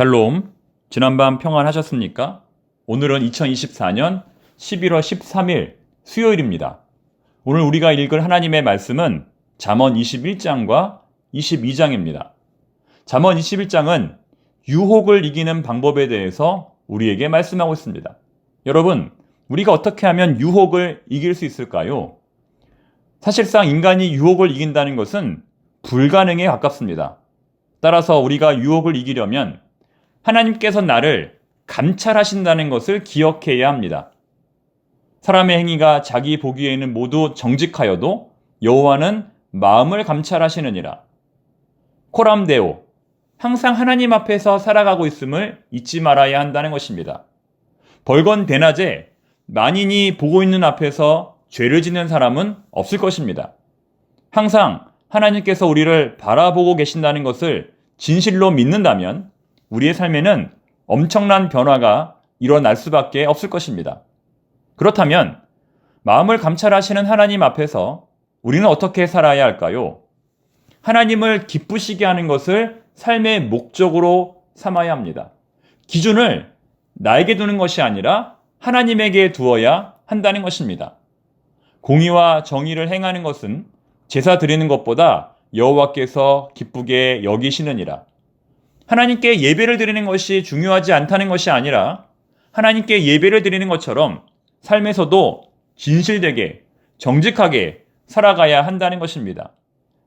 샬롬, 지난밤 평안하셨습니까? 오늘은 2024년 11월 13일 수요일입니다. 오늘 우리가 읽을 하나님의 말씀은 잠언 21장과 22장입니다. 잠언 21장은 유혹을 이기는 방법에 대해서 우리에게 말씀하고 있습니다. 여러분, 우리가 어떻게 하면 유혹을 이길 수 있을까요? 사실상 인간이 유혹을 이긴다는 것은 불가능에 가깝습니다. 따라서 우리가 유혹을 이기려면 하나님께서 나를 감찰하신다는 것을 기억해야 합니다. 사람의 행위가 자기 보기에는 모두 정직하여도 여호와는 마음을 감찰하시느니라. 코람데오, 항상 하나님 앞에서 살아가고 있음을 잊지 말아야 한다는 것입니다. 벌건 대낮에 만인이 보고 있는 앞에서 죄를 짓는 사람은 없을 것입니다. 항상 하나님께서 우리를 바라보고 계신다는 것을 진실로 믿는다면 우리의 삶에는 엄청난 변화가 일어날 수밖에 없을 것입니다. 그렇다면 마음을 감찰하시는 하나님 앞에서 우리는 어떻게 살아야 할까요? 하나님을 기쁘시게 하는 것을 삶의 목적으로 삼아야 합니다. 기준을 나에게 두는 것이 아니라 하나님에게 두어야 한다는 것입니다. 공의와 정의를 행하는 것은 제사 드리는 것보다 여호와께서 기쁘게 여기시느니라. 하나님께 예배를 드리는 것이 중요하지 않다는 것이 아니라 하나님께 예배를 드리는 것처럼 삶에서도 진실되게 정직하게 살아가야 한다는 것입니다.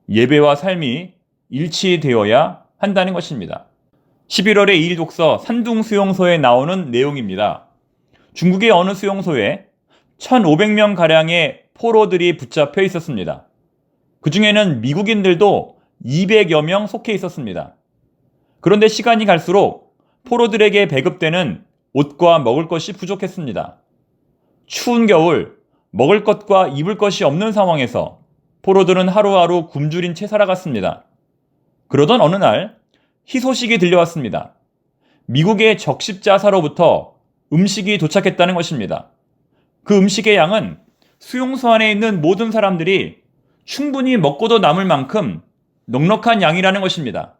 예배와 삶이 일치되어야 한다는 것입니다. 11월의 2일 독서 산둥수용소에 나오는 내용입니다. 중국의 어느 수용소에 1,500명가량의 포로들이 붙잡혀 있었습니다. 그 중에는 미국인들도 200여 명 속해 있었습니다. 그런데 시간이 갈수록 포로들에게 배급되는 옷과 먹을 것이 부족했습니다. 추운 겨울 먹을 것과 입을 것이 없는 상황에서 포로들은 하루하루 굶주린 채 살아갔습니다. 그러던 어느 날 희소식이 들려왔습니다. 미국의 적십자사로부터 음식이 도착했다는 것입니다. 그 음식의 양은 수용소 안에 있는 모든 사람들이 충분히 먹고도 남을 만큼 넉넉한 양이라는 것입니다.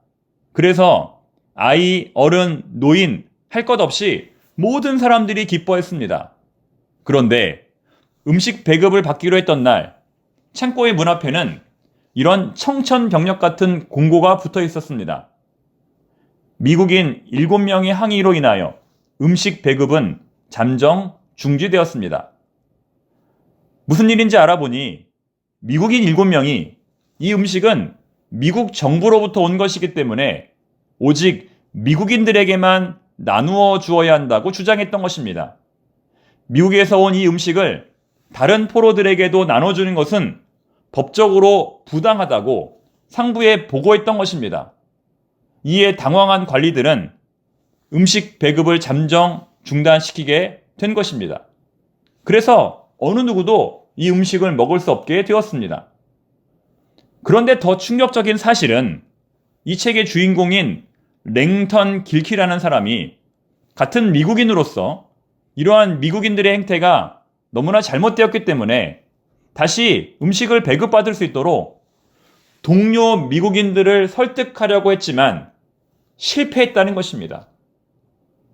그래서 아이, 어른, 노인 할 것 없이 모든 사람들이 기뻐했습니다. 그런데 음식 배급을 받기로 했던 날 창고의 문 앞에는 이런 청천벽력 같은 공고가 붙어 있었습니다. 미국인 7명의 항의로 인하여 음식 배급은 잠정 중지되었습니다. 무슨 일인지 알아보니 미국인 7명이 이 음식은 미국 정부로부터 온 것이기 때문에 오직 미국인들에게만 나누어 주어야 한다고 주장했던 것입니다. 미국에서 온 이 음식을 다른 포로들에게도 나눠주는 것은 법적으로 부당하다고 상부에 보고했던 것입니다. 이에 당황한 관리들은 음식 배급을 잠정 중단시키게 된 것입니다. 그래서 어느 누구도 이 음식을 먹을 수 없게 되었습니다. 그런데 더 충격적인 사실은 이 책의 주인공인 랭턴 길키라는 사람이 같은 미국인으로서 이러한 미국인들의 행태가 너무나 잘못되었기 때문에 다시 음식을 배급받을 수 있도록 동료 미국인들을 설득하려고 했지만 실패했다는 것입니다.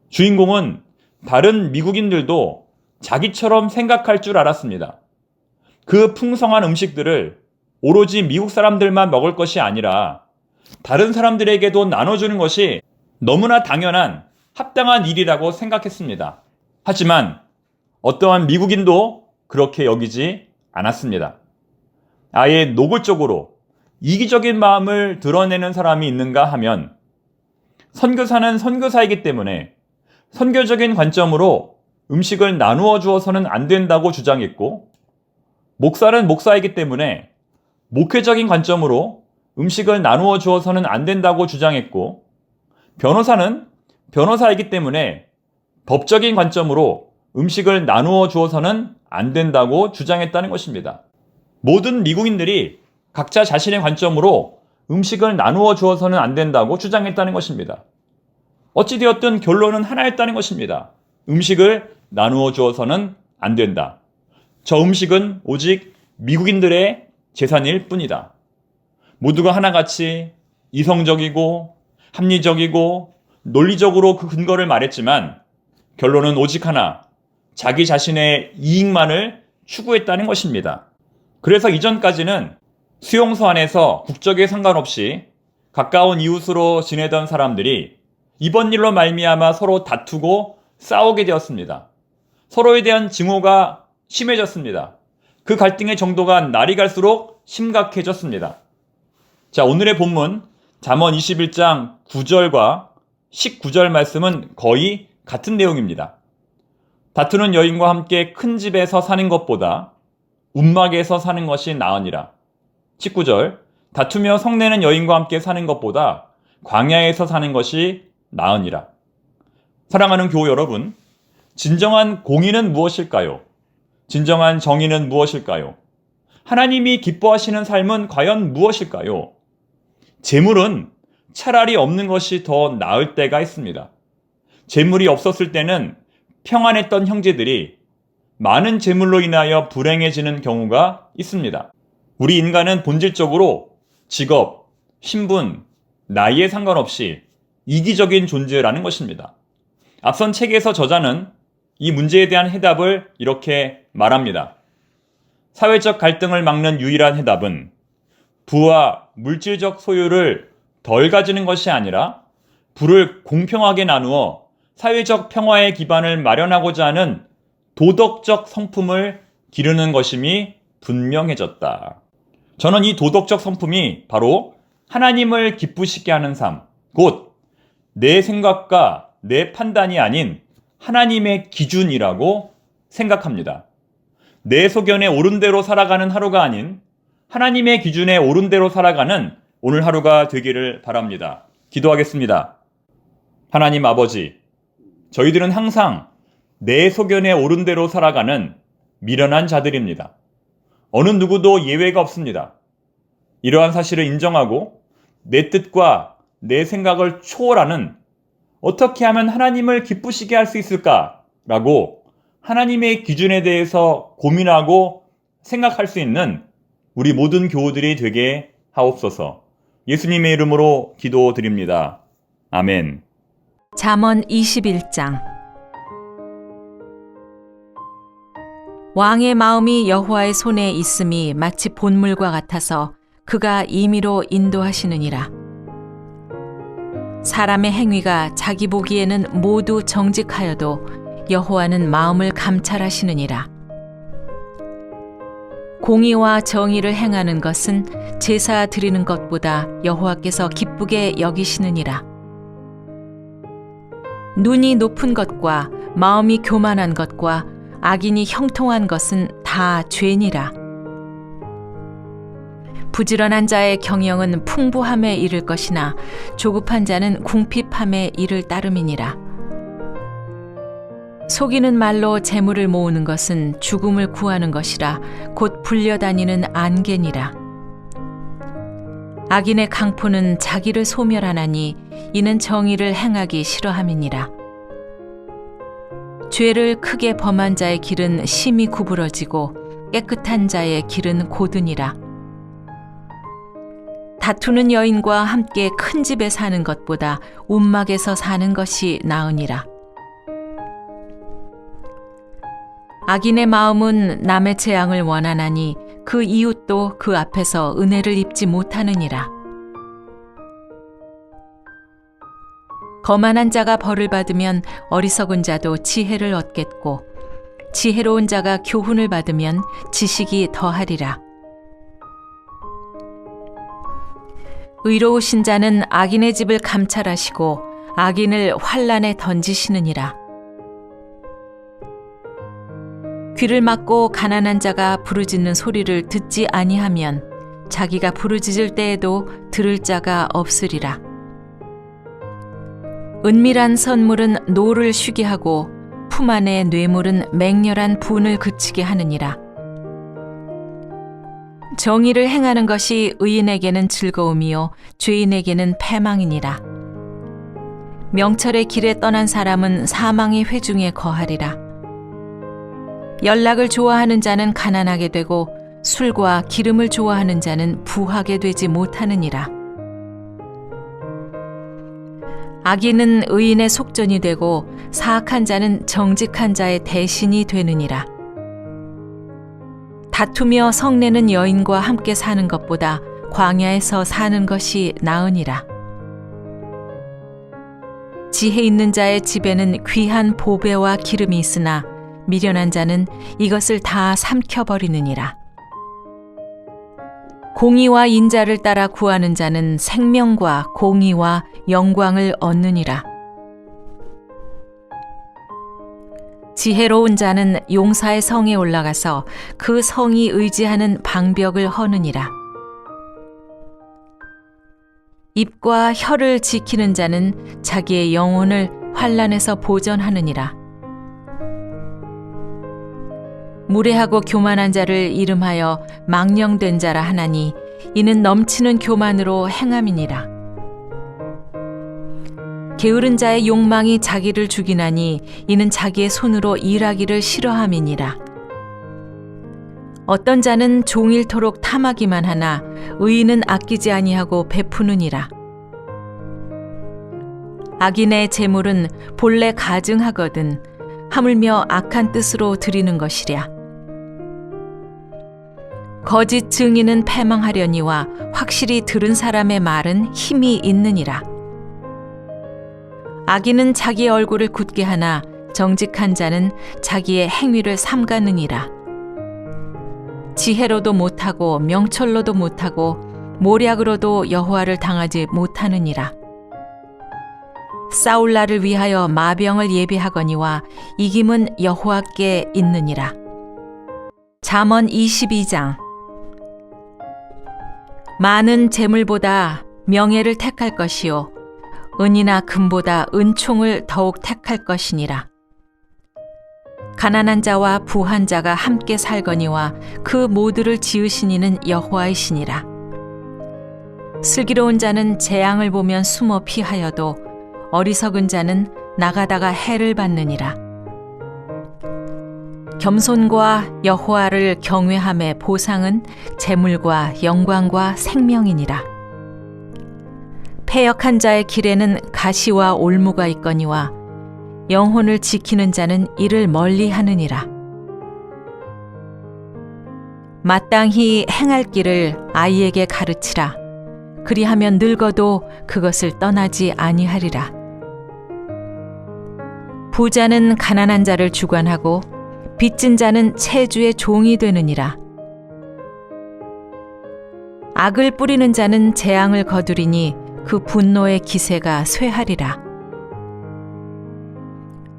주인공은 다른 미국인들도 자기처럼 생각할 줄 알았습니다. 그 풍성한 음식들을 오로지 미국 사람들만 먹을 것이 아니라 다른 사람들에게도 나눠주는 것이 너무나 당연한 합당한 일이라고 생각했습니다. 하지만 어떠한 미국인도 그렇게 여기지 않았습니다. 아예 노골적으로 이기적인 마음을 드러내는 사람이 있는가 하면 선교사는 선교사이기 때문에 선교적인 관점으로 음식을 나누어 주어서는 안 된다고 주장했고, 목사는 목사이기 때문에 목회적인 관점으로 음식을 나누어 주어서는 안 된다고 주장했고, 변호사는 변호사이기 때문에 법적인 관점으로 음식을 나누어 주어서는 안 된다고 주장했다는 것입니다. 모든 미국인들이 각자 자신의 관점으로 음식을 나누어 주어서는 안 된다고 주장했다는 것입니다. 어찌되었든 결론은 하나였다는 것입니다. 음식을 나누어 주어서는 안 된다. 저 음식은 오직 미국인들의 재산일 뿐이다. 모두가 하나같이 이성적이고 합리적이고 논리적으로 그 근거를 말했지만 결론은 오직 하나, 자기 자신의 이익만을 추구했다는 것입니다. 그래서 이전까지는 수용소 안에서 국적에 상관없이 가까운 이웃으로 지내던 사람들이 이번 일로 말미암아 서로 다투고 싸우게 되었습니다. 서로에 대한 증오가 심해졌습니다. 그 갈등의 정도가 날이 갈수록 심각해졌습니다. 자, 오늘의 본문 잠언 21장 9절과 19절 말씀은 거의 같은 내용입니다. 다투는 여인과 함께 큰 집에서 사는 것보다 움막에서 사는 것이 나으니라. 19절, 다투며 성내는 여인과 함께 사는 것보다 광야에서 사는 것이 나으니라. 사랑하는 교우 여러분, 진정한 공의는 무엇일까요? 진정한 정의는 무엇일까요? 하나님이 기뻐하시는 삶은 과연 무엇일까요? 재물은 차라리 없는 것이 더 나을 때가 있습니다. 재물이 없었을 때는 평안했던 형제들이 많은 재물로 인하여 불행해지는 경우가 있습니다. 우리 인간은 본질적으로 직업, 신분, 나이에 상관없이 이기적인 존재라는 것입니다. 앞선 책에서 저자는 이 문제에 대한 해답을 이렇게 말합니다. 사회적 갈등을 막는 유일한 해답은 부와 물질적 소유를 덜 가지는 것이 아니라 부를 공평하게 나누어 사회적 평화의 기반을 마련하고자 하는 도덕적 성품을 기르는 것임이 분명해졌다. 저는 이 도덕적 성품이 바로 하나님을 기쁘시게 하는 삶, 곧 내 생각과 내 판단이 아닌 하나님의 기준이라고 생각합니다. 내 소견에 옳은 대로 살아가는 하루가 아닌 하나님의 기준에 옳은 대로 살아가는 오늘 하루가 되기를 바랍니다. 기도하겠습니다. 하나님 아버지, 저희들은 항상 내 소견에 옳은 대로 살아가는 미련한 자들입니다. 어느 누구도 예외가 없습니다. 이러한 사실을 인정하고 내 뜻과 내 생각을 초월하는 어떻게 하면 하나님을 기쁘시게 할 수 있을까라고 하나님의 기준에 대해서 고민하고 생각할 수 있는 우리 모든 교우들이 되게 하옵소서. 예수님의 이름으로 기도드립니다. 아멘. 잠언 21장. 왕의 마음이 여호와의 손에 있음이 마치 본물과 같아서 그가 임의로 인도하시느니라. 사람의 행위가 자기 보기에는 모두 정직하여도 여호와는 마음을 감찰하시느니라. 공의와 정의를 행하는 것은 제사 드리는 것보다 여호와께서 기쁘게 여기시느니라. 눈이 높은 것과 마음이 교만한 것과 악인이 형통한 것은 다 죄니라. 부지런한 자의 경영은 풍부함에 이를 것이나 조급한 자는 궁핍함에 이를 따름이니라. 속이는 말로 재물을 모으는 것은 죽음을 구하는 것이라 곧 불려다니는 안개니라. 악인의 강포는 자기를 소멸하나니 이는 정의를 행하기 싫어함이니라. 죄를 크게 범한 자의 길은 심히 구부러지고 깨끗한 자의 길은 고드니라. 다투는 여인과 함께 큰 집에 사는 것보다 움막에서 사는 것이 나으니라. 악인의 마음은 남의 재앙을 원하나니 그 이웃도 그 앞에서 은혜를 입지 못하느니라. 거만한 자가 벌을 받으면 어리석은 자도 지혜를 얻겠고 지혜로운 자가 교훈을 받으면 지식이 더하리라. 의로우신 자는 악인의 집을 감찰하시고 악인을 환난에 던지시느니라. 귀를 막고 가난한 자가 부르짖는 소리를 듣지 아니하면 자기가 부르짖을 때에도 들을 자가 없으리라. 은밀한 선물은 노를 쉬게 하고 품 안의 뇌물은 맹렬한 분을 그치게 하느니라. 정의를 행하는 것이 의인에게는 즐거움이요 죄인에게는 패망이니라. 명철의 길에 떠난 사람은 사망의 회중에 거하리라. 연락을 좋아하는 자는 가난하게 되고 술과 기름을 좋아하는 자는 부하게 되지 못하느니라. 악인은 의인의 속전이 되고 사악한 자는 정직한 자의 대신이 되느니라. 다투며 성내는 여인과 함께 사는 것보다 광야에서 사는 것이 나으니라. 지혜 있는 자의 집에는 귀한 보배와 기름이 있으나 미련한 자는 이것을 다 삼켜버리느니라. 공의와 인자를 따라 구하는 자는 생명과 공의와 영광을 얻느니라. 지혜로운 자는 용사의 성에 올라가서 그 성이 의지하는 방벽을 허느니라. 입과 혀를 지키는 자는 자기의 영혼을 환난에서 보전하느니라. 무례하고 교만한 자를 이름하여 망령된 자라 하나니 이는 넘치는 교만으로 행함이니라. 게으른 자의 욕망이 자기를 죽이나니 이는 자기의 손으로 일하기를 싫어함이니라. 어떤 자는 종일토록 탐하기만 하나 의인은 아끼지 아니하고 베푸느니라. 악인의 재물은 본래 가증하거든 하물며 악한 뜻으로 드리는 것이랴. 거짓 증인은 패망하려니와 확실히 들은 사람의 말은 힘이 있느니라. 악인은 자기 얼굴을 굳게 하나 정직한 자는 자기의 행위를 삼가느니라. 지혜로도 못하고 명철로도 못하고 모략으로도 여호와를 당하지 못하느니라. 싸울 날을 위하여 마병을 예비하거니와 이김은 여호와께 있느니라. 잠언 22장. 많은 재물보다 명예를 택할 것이요 은이나 금보다 은총을 더욱 택할 것이니라. 가난한 자와 부한 자가 함께 살거니와 그 모두를 지으신 이는 여호와이시니라. 슬기로운 자는 재앙을 보면 숨어 피하여도 어리석은 자는 나가다가 해를 받느니라. 겸손과 여호와를 경외함의 보상은 재물과 영광과 생명이니라. 패역한 자의 길에는 가시와 올무가 있거니와 영혼을 지키는 자는 이를 멀리 하느니라. 마땅히 행할 길을 아이에게 가르치라. 그리하면 늙어도 그것을 떠나지 아니하리라. 부자는 가난한 자를 주관하고 빚진 자는 채주의 종이 되느니라. 악을 뿌리는 자는 재앙을 거두리니 그 분노의 기세가 쇠하리라.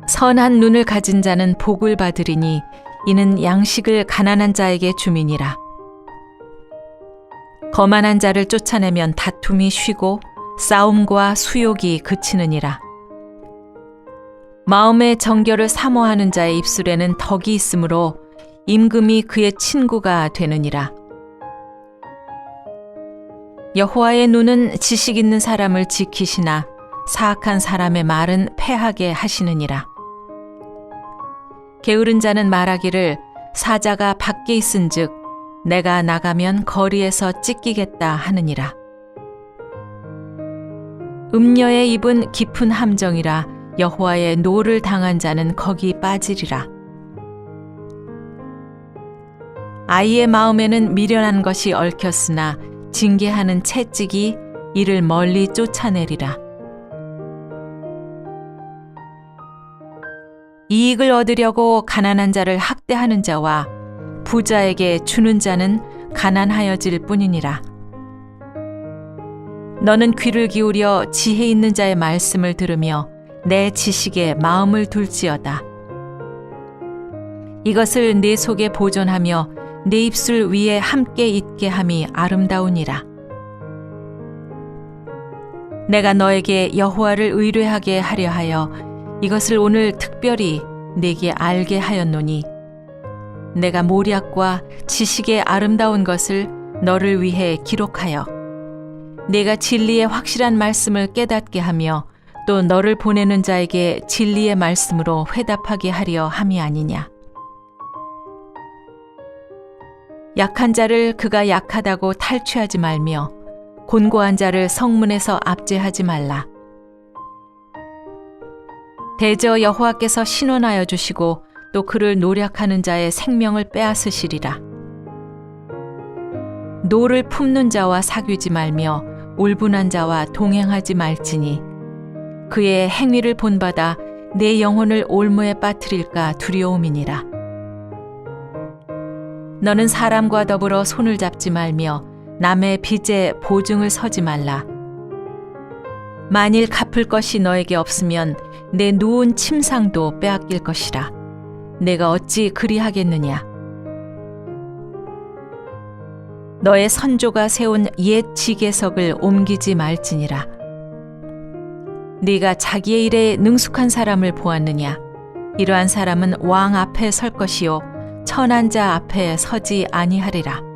선한 눈을 가진 자는 복을 받으리니 이는 양식을 가난한 자에게 주민이라. 거만한 자를 쫓아내면 다툼이 쉬고 싸움과 수욕이 그치느니라. 마음의 정결을 사모하는 자의 입술에는 덕이 있으므로 임금이 그의 친구가 되느니라. 여호와의 눈은 지식 있는 사람을 지키시나 사악한 사람의 말은 패하게 하시느니라. 게으른 자는 말하기를 사자가 밖에 있은즉 내가 나가면 거리에서 찢기겠다 하느니라. 음녀의 입은 깊은 함정이라 여호와의 노를 당한 자는 거기 빠지리라. 아이의 마음에는 미련한 것이 얽혔으나 징계하는 채찍이 이를 멀리 쫓아내리라. 이익을 얻으려고 가난한 자를 학대하는 자와 부자에게 주는 자는 가난하여질 뿐이니라. 너는 귀를 기울여 지혜 있는 자의 말씀을 들으며 내 지식에 마음을 둘지어다. 이것을 네 속에 보존하며 네 입술 위에 함께 있게 함이 아름다우니라. 내가 너에게 여호와를 의뢰하게 하려 하여 이것을 오늘 특별히 네게 알게 하였노니 내가 모략과 지식의 아름다운 것을 너를 위해 기록하여 네가 진리의 확실한 말씀을 깨닫게 하며 또 너를 보내는 자에게 진리의 말씀으로 회답하게 하려 함이 아니냐. 약한 자를 그가 약하다고 탈취하지 말며 곤고한 자를 성문에서 압제하지 말라. 대저 여호와께서 신원하여 주시고 또 그를 노략하는 자의 생명을 빼앗으시리라. 노를 품는 자와 사귀지 말며 울분한 자와 동행하지 말지니 그의 행위를 본받아 내 영혼을 올무에 빠뜨릴까 두려움이니라. 너는 사람과 더불어 손을 잡지 말며 남의 빚에 보증을 서지 말라. 만일 갚을 것이 너에게 없으면 내 누운 침상도 빼앗길 것이라. 내가 어찌 그리하겠느냐. 너의 선조가 세운 옛 지계석을 옮기지 말지니라. 네가 자기의 일에 능숙한 사람을 보았느냐. 이러한 사람은 왕 앞에 설 것이요 천한 자 앞에 서지 아니하리라.